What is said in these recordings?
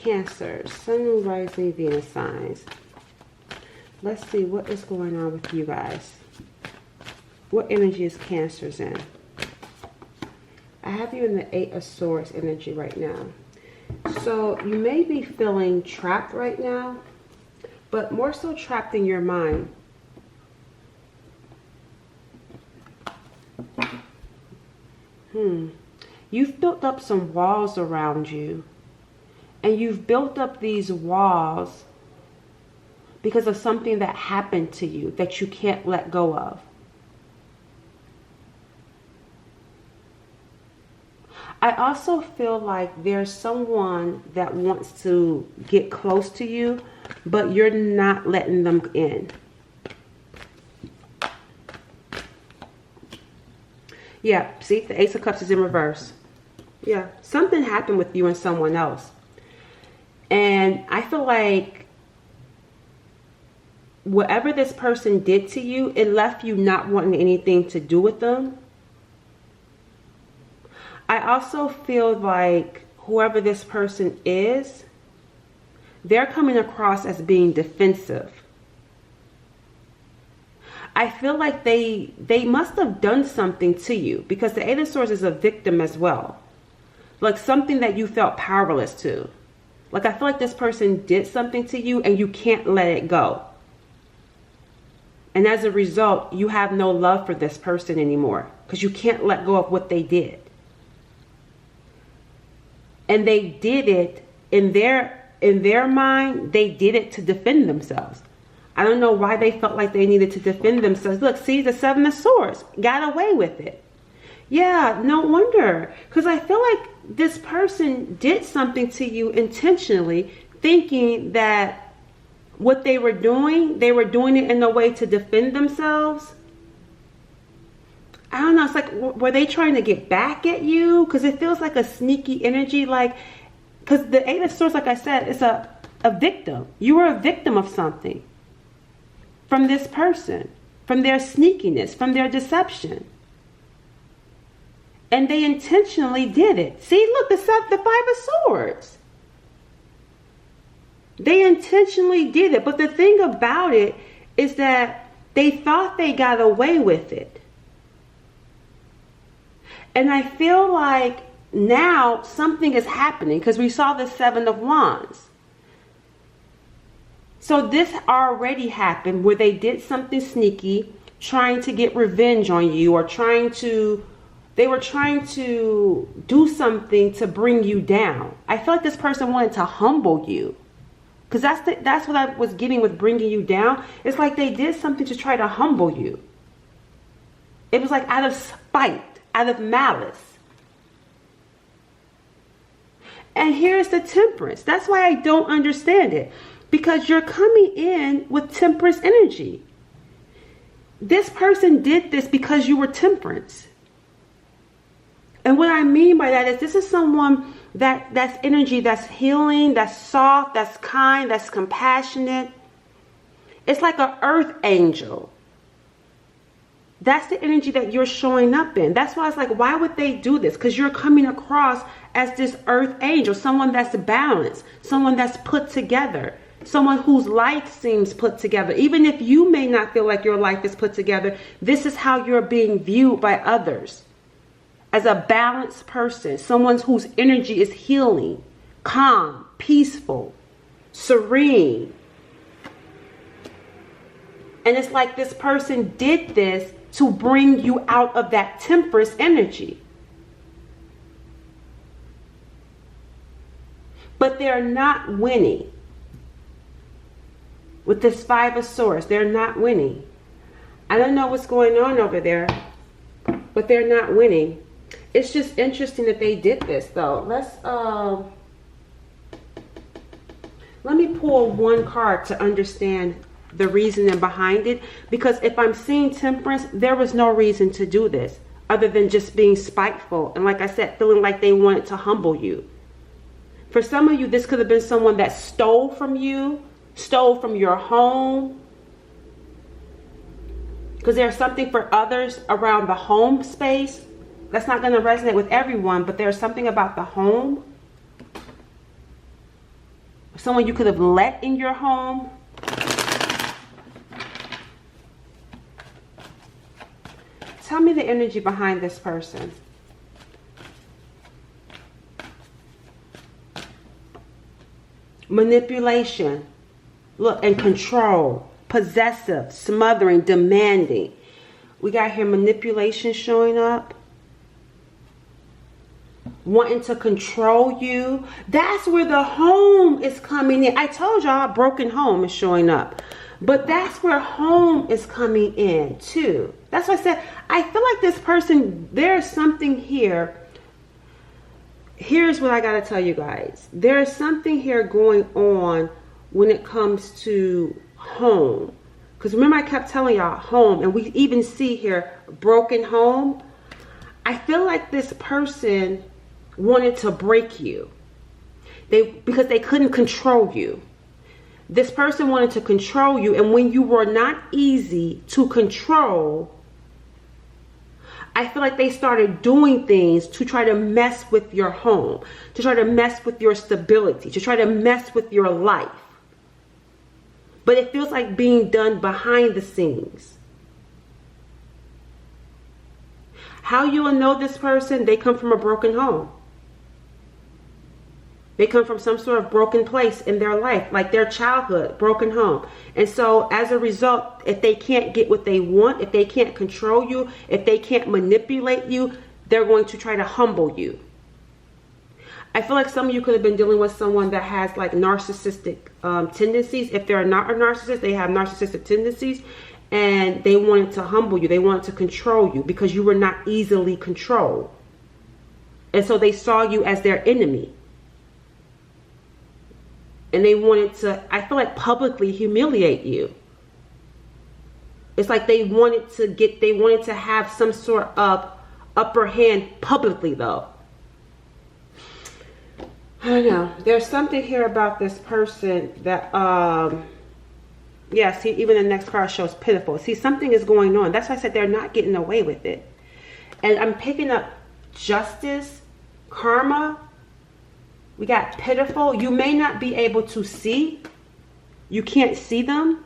Cancer, Sun, Moon, Rising, Venus signs. Let's see what is going on with you guys. What energy is Cancer's in? I have you in the Eight of Swords energy right now. So you may be feeling trapped right now, but more so trapped in your mind. You've built up some walls around you. And you've built up these walls because of something that happened to you that you can't let go of. I also feel like there's someone that wants to get close to you, but you're not letting them in. Yeah, see, the Ace of Cups is in reverse. Yeah, something happened with you and someone else. And I feel like whatever this person did to you, it left you not wanting anything to do with them. I also feel like whoever this person is, they're coming across as being defensive. I feel like they must have done something to you, because the Eight of Swords is a victim as well. Like something that you felt powerless to. Like I feel like this person did something to you and you can't let it go. And as a result, you have no love for this person anymore because you can't let go of what they did. And they did it in their mind, they did it to defend themselves. I don't know why they felt like they needed to defend themselves. Look, see, the Seven of Swords got away with it. Yeah, no wonder. Because I feel like this person did something to you intentionally, thinking that what they were doing it in a way to defend themselves. I don't know. It's like, were they trying to get back at you? Because it feels like a sneaky energy. Like, because the Eight of Swords, like I said, is a victim. You were a victim of something. From this person. From their sneakiness. From their deception. And they intentionally did it. See, look, the Five of Swords. They intentionally did it. But the thing about it is that they thought they got away with it. And I feel like now something is happening because we saw the Seven of Wands. So this already happened where they did something sneaky, trying to get revenge on you, or they were trying to do something to bring you down. I feel like this person wanted to humble you. Because that's what I was getting with bringing you down. It's like they did something to try to humble you. It was like out of spite, out of malice. And here's the Temperance. That's why I don't understand it. Because you're coming in with Temperance energy. This person did this because you were Temperance. And what I mean by that is this is someone that's energy, that's healing, that's soft, that's kind, that's compassionate. It's like an earth angel. That's the energy that you're showing up in. That's why it's like, why would they do this? Because you're coming across as this earth angel, someone that's balanced, someone that's put together, someone whose life seems put together. Even if you may not feel like your life is put together, this is how you're being viewed by others. As a balanced person, someone whose energy is healing, calm, peaceful, serene. And it's like this person did this to bring you out of that Temperance energy. But they're not winning. With this Five of Swords, they're not winning. I don't know what's going on over there, but they're not winning. It's just interesting that they did this, though. Let me pull one card to understand the reasoning behind it. Because if I'm seeing Temperance, there was no reason to do this other than just being spiteful. And like I said, feeling like they wanted to humble you. For some of you, this could have been someone that stole from you, stole from your home. Because there's something for others around the home space. That's not going to resonate with everyone, but there's something about the home. someone you could have let in your home. Tell me the energy behind this person. Manipulation. Look, and control. Possessive, smothering, demanding. We got here manipulation showing up. Wanting to control you. That's where the home is coming in. I told y'all a broken home is showing up. But that's where home is coming in too. That's why I said, I feel like this person, there's something here. Here's what I got to tell you guys. There's something here going on when it comes to home. Because remember I kept telling y'all home, and we even see here broken home. I feel like this person wanted to break you. Because they couldn't control you. This person wanted to control you, and when you were not easy to control, I feel like they started doing things to try to mess with your home, to try to mess with your stability, to try to mess with your life. But it feels like being done behind the scenes. How you will know this person? They come from a broken home. They come from some sort of broken place in their life, like their childhood, broken home. And so as a result, if they can't get what they want, if they can't control you, if they can't manipulate you, they're going to try to humble you. I feel like some of you could have been dealing with someone that has like narcissistic tendencies. If they're not a narcissist, they have narcissistic tendencies, and they wanted to humble you. They wanted to control you because you were not easily controlled. And so they saw you as their enemy. And they wanted to, I feel like, publicly humiliate you. It's like they wanted to have some sort of upper hand publicly though. I don't know. There's something here about this person that, yeah, see, even the next card shows pitiful. See, something is going on. That's why I said they're not getting away with it. And I'm picking up justice, karma. We got pitiful. You may not be able to see. You can't see them.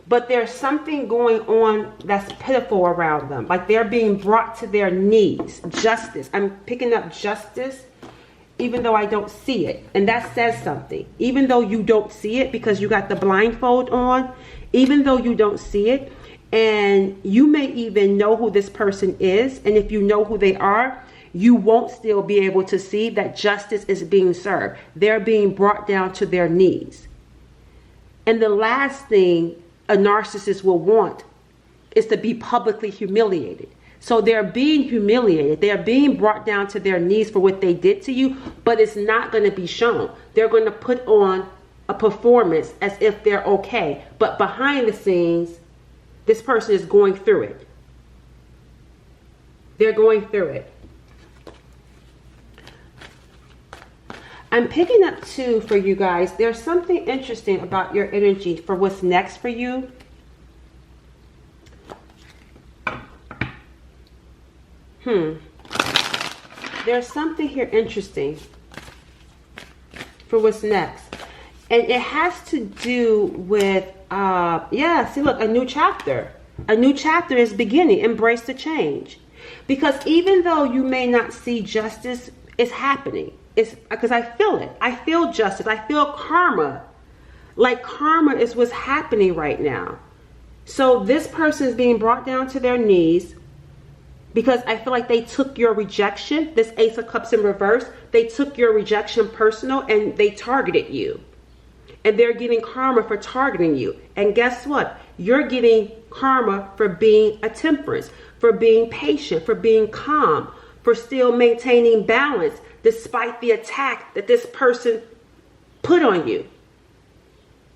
But there's something going on that's pitiful around them. Like they're being brought to their knees. Justice. I'm picking up justice even though I don't see it. And that says something. Even though you don't see it because you got the blindfold on. Even though you don't see it. And you may even know who this person is. And if you know who they are, you won't still be able to see that justice is being served. They're being brought down to their knees. And the last thing a narcissist will want is to be publicly humiliated. So they're being humiliated. They're being brought down to their knees for what they did to you, but it's not going to be shown. They're going to put on a performance as if they're okay. But behind the scenes, this person is going through it. They're going through it. I'm picking up too for you guys. There's something interesting about your energy for what's next for you. There's something here interesting for what's next. And it has to do with, yeah, see, look, a new chapter. A new chapter is beginning. Embrace the change. Because even though you may not see justice, it's happening. It's because I feel it. I feel justice. I feel karma. Like karma is what's happening right now. So this person is being brought down to their knees because I feel like they took your rejection. This Ace of Cups in reverse. They took your rejection personal and they targeted you. And they're getting karma for targeting you. And guess what? You're getting karma for being a temperance, for being patient, for being calm, for still maintaining balance despite the attack that this person put on you.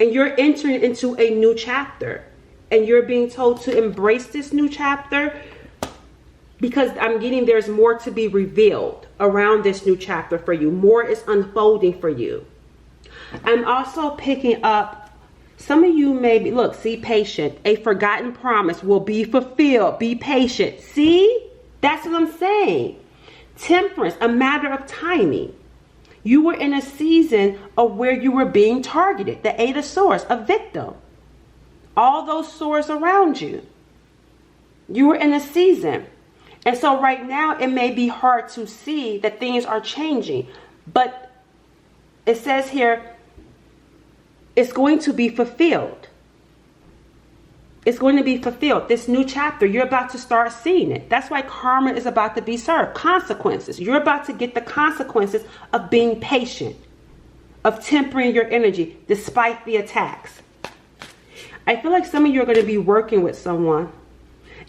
And you're entering into a new chapter. And you're being told to embrace this new chapter because I'm getting there's more to be revealed around this new chapter for you. More is unfolding for you. I'm also picking up, some of you may be, look, see, patient. A forgotten promise will be fulfilled. Be patient. See? That's what I'm saying. Temperance, a matter of timing. You were in a season of where you were being targeted. The Eight of Swords, a victim. All those swords around you. You were in a season. And so right now it may be hard to see that things are changing. But it says here, it's going to be fulfilled. It's going to be fulfilled. This new chapter, you're about to start seeing it. That's why karma is about to be served. Consequences. You're about to get the consequences of being patient, of tempering your energy despite the attacks. I feel like some of you are going to be working with someone.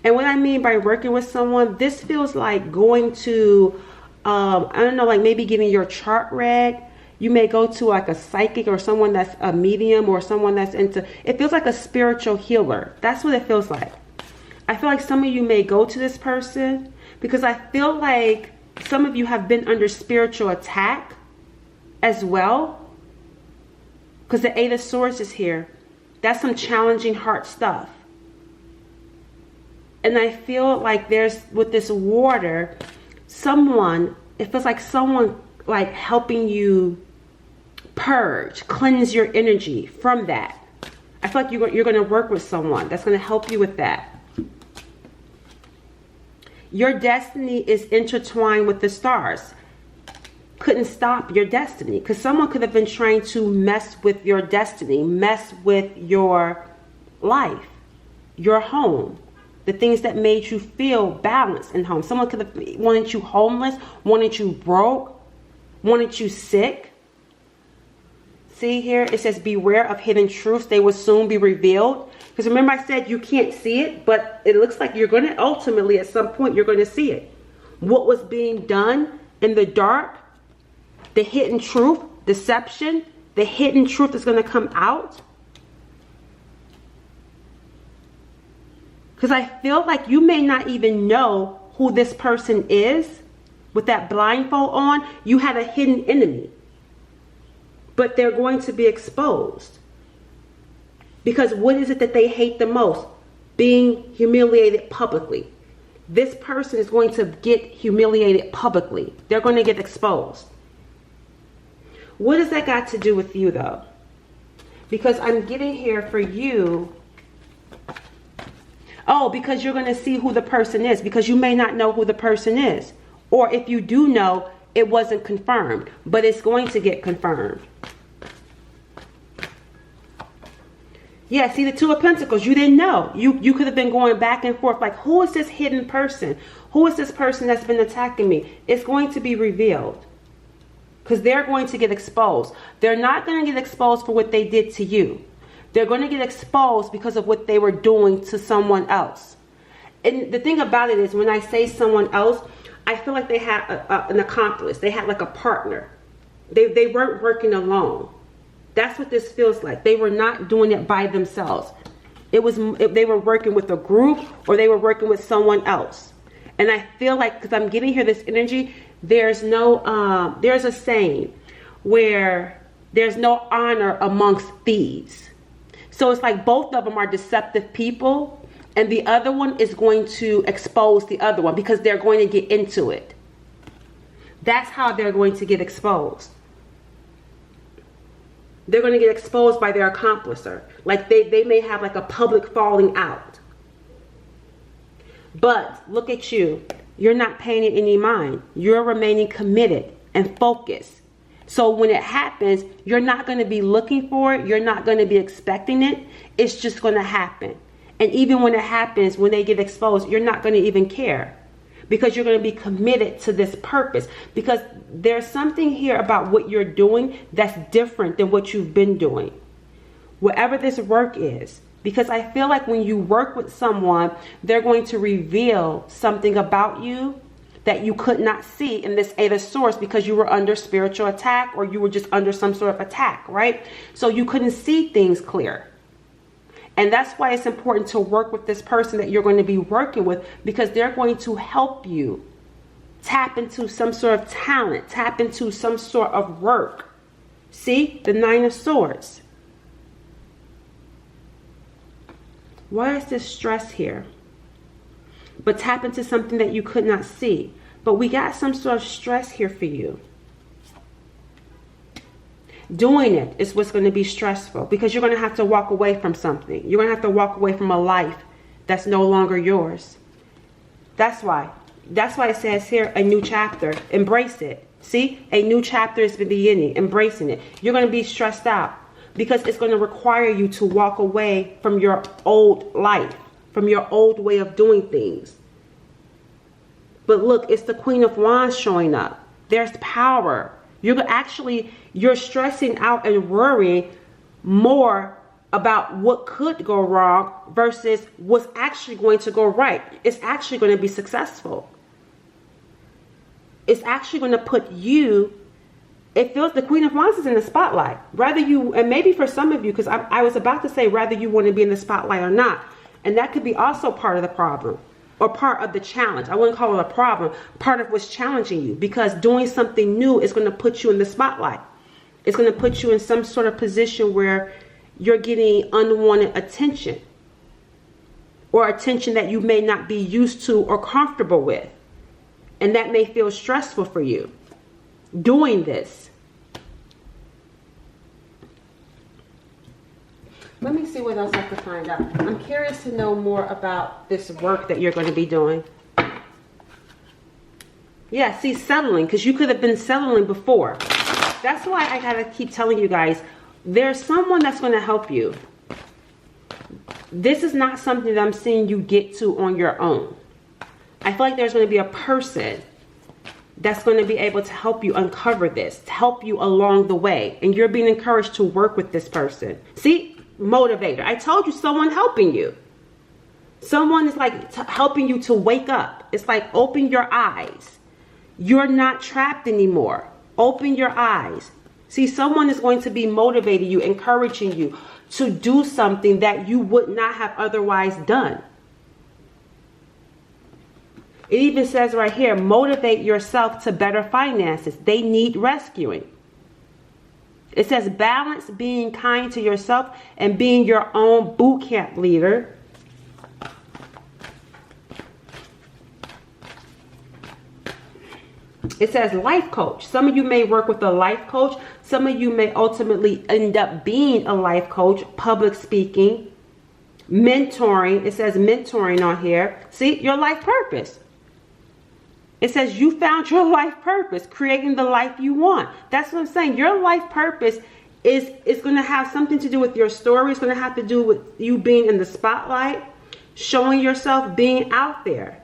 And what I mean by working with someone, this feels like going to, I don't know, like maybe getting your chart read. You may go to like a psychic or someone that's a medium or someone that's into, it feels like a spiritual healer. That's what it feels like. I feel like some of you may go to this person because I feel like some of you have been under spiritual attack as well. Because the Eight of Swords is here. That's some challenging heart stuff. And I feel like there's, with this water, someone, it feels like someone like helping you purge, cleanse your energy from that. I feel like you're going to work with someone that's going to help you with that. Your destiny is intertwined with the stars. Couldn't stop your destiny because someone could have been trying to mess with your destiny, mess with your life, your home, the things that made you feel balanced in home. Someone could have wanted you homeless, wanted you broke, wanted you sick. See here, it says beware of hidden truths. They will soon be revealed. Because remember I said you can't see it, but it looks like you're going to ultimately at some point you're going to see it. What was being done in the dark, the hidden truth, deception, the hidden truth is going to come out. Because I feel like you may not even know who this person is. With that blindfold on, you had a hidden enemy. But they're going to be exposed. Because what is it that they hate the most? Being humiliated publicly. This person is going to get humiliated publicly. They're going to get exposed. What does that got to do with you though? Because I'm getting here for you. Oh, because you're going to see who the person is. Because you may not know who the person is. Or if you do know, it wasn't confirmed. But it's going to get confirmed. Yeah, see the Two of Pentacles. You didn't know. You could have been going back and forth. Like, who is this hidden person? Who is this person that's been attacking me? It's going to be revealed. Because they're going to get exposed. They're not going to get exposed for what they did to you. They're going to get exposed because of what they were doing to someone else. And the thing about it is when I say someone else, I feel like they had an accomplice. They had like a partner. They weren't working alone. That's what this feels like. They were not doing it by themselves. They were working with a group or they were working with someone else. And I feel like, because I'm getting here this energy, there's a saying where there's no honor amongst thieves. So it's like both of them are deceptive people and the other one is going to expose the other one because they're going to get into it. That's how they're going to get exposed. They're going to get exposed by their accomplicer. Like they may have like a public falling out. But look at you. You're not paying it any mind. You're remaining committed and focused. So when it happens, you're not going to be looking for it. You're not going to be expecting it. It's just going to happen. And even when it happens, when they get exposed, you're not going to even care. Because you're going to be committed to this purpose. Because there's something here about what you're doing that's different than what you've been doing. Whatever this work is. Because I feel like when you work with someone, they're going to reveal something about you that you could not see in this Eight of Swords because you were under spiritual attack or you were just under some sort of attack, right? So you couldn't see things clear. And that's why it's important to work with this person that you're going to be working with because they're going to help you tap into some sort of talent, tap into some sort of work. See, the Nine of Swords. Why is this stress here? But tap into something that you could not see. But we got some sort of stress here for you. Doing it is what's going to be stressful, because you're going to have to walk away from something. You're going to have to walk away from a life that's no longer yours. That's why it says here, a new chapter. Embrace it. See, a new chapter is the beginning. Embracing it. You're going to be stressed out because it's going to require you to walk away from your old life, from your old way of doing things. But look, it's the Queen of Wands showing up. There's power. You're stressing out and worrying more about what could go wrong versus what's actually going to go right. It's actually going to be successful. It's actually going to put you, it feels the Queen of Wands is in the spotlight. Rather you, and maybe for some of you, because I was about to say whether you want to be in the spotlight or not. And that could be also part of the problem or part of the challenge. I wouldn't call it a problem. Part of what's challenging you, because doing something new is going to put you in the spotlight. It's going to put you in some sort of position where you're getting unwanted attention, or attention that you may not be used to or comfortable with. And that may feel stressful for you doing this. Let me see what else I can find out. I'm curious to know more about this work that you're going to be doing. Yeah, see, settling, because you could have been settling before. That's why I got to keep telling you guys, there's someone that's going to help you. This is not something that I'm seeing you get to on your own. I feel like there's going to be a person that's going to be able to help you uncover this, to help you along the way. And you're being encouraged to work with this person. See? Motivator. I told you, someone helping you. Someone is like helping you to wake up. It's like, open your eyes. You're not trapped anymore. Open your eyes. See, someone is going to be motivating you, encouraging you to do something that you would not have otherwise done. It even says right here, motivate yourself to better finances. They need rescuing. It says balance being kind to yourself and being your own boot camp leader. It says life coach. Some of you may work with a life coach. Some of you may ultimately end up being a life coach. Public speaking, mentoring. It says mentoring on here. See, your life purpose. It says you found your life purpose, creating the life you want. That's what I'm saying. Your life purpose is going to have something to do with your story. It's going to have to do with you being in the spotlight, showing yourself, being out there.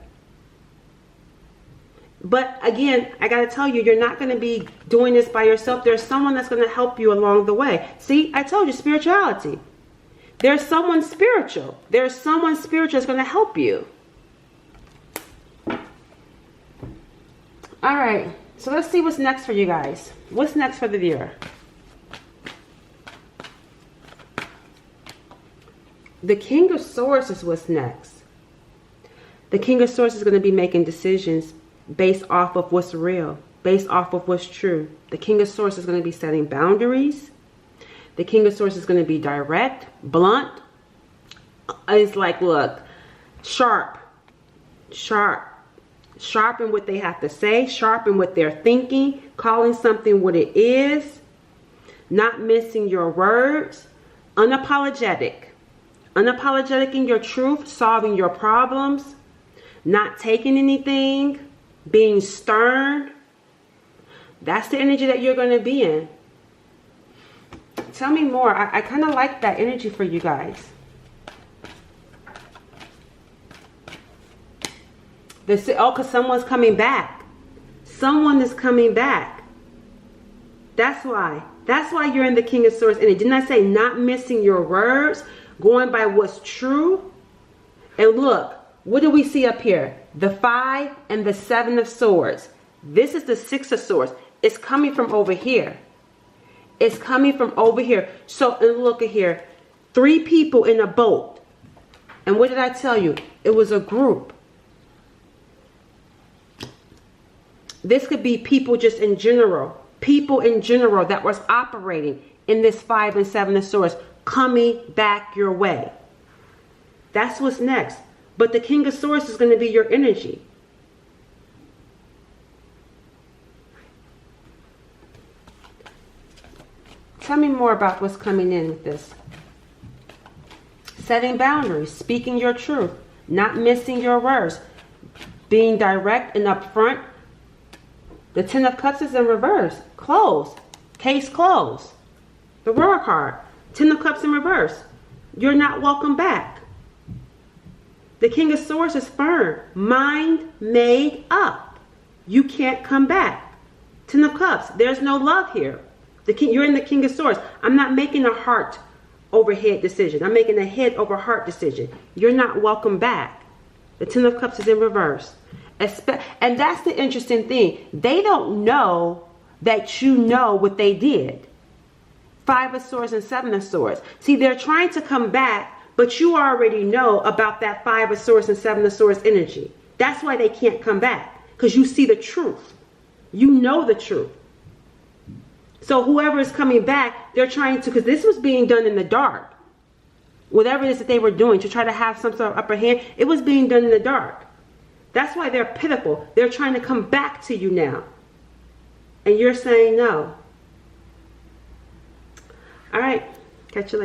But again, I got to tell you, you're not going to be doing this by yourself. There's someone that's going to help you along the way. See, I told you, spirituality. There's someone spiritual. There's someone spiritual that's going to help you. All right, so let's see what's next for you guys. What's next for the viewer? The King of Swords is what's next. The King of Swords is going to be making decisions based off of what's real, based off of what's true. The King of Swords is going to be setting boundaries. The King of Swords is going to be direct, blunt. It's like, look, sharp. Sharpen what they have to say, sharpen what they're thinking, calling something what it is, not missing your words, unapologetic in your truth, solving your problems, not taking anything, being stern. That's the energy that you're going to be in. Tell me more. I kind of like that energy for you guys. Because someone's coming back. Someone is coming back. That's why. That's why you're in the King of Swords. And didn't I say not missing your words? Going by what's true? And look, what do we see up here? The 5 and the 7 of Swords. This is the 6 of Swords. It's coming from over here. It's coming from over here. So, and look at here. 3 people in a boat. And what did I tell you? It was a group. This could be people just in general. People in general that was operating in this 5 and 7 of Swords coming back your way. That's what's next. But the King of Swords is going to be your energy. Tell me more about what's coming in with this. Setting boundaries, speaking your truth, not missing your words, being direct and upfront. The Ten of Cups is in reverse. Closed. Case closed. The World card. Ten of Cups in reverse. You're not welcome back. The King of Swords is firm. Mind made up. You can't come back. Ten of Cups. There's no love here. You're in the King of Swords. I'm not making a heart over head decision. I'm making a head over heart decision. You're not welcome back. The Ten of Cups is in reverse. And that's the interesting thing. They don't know that you know what they did. Five of Swords and Seven of Swords. See, they're trying to come back, but you already know about that Five of Swords and Seven of Swords energy. That's why they can't come back, because you see the truth. You know the truth. So whoever is coming back, they're trying to, because this was being done in the dark. Whatever it is that they were doing to try to have some sort of upper hand, it was being done in the dark. That's why they're pitiful. They're trying to come back to you now. And you're saying no. All right. Catch you later.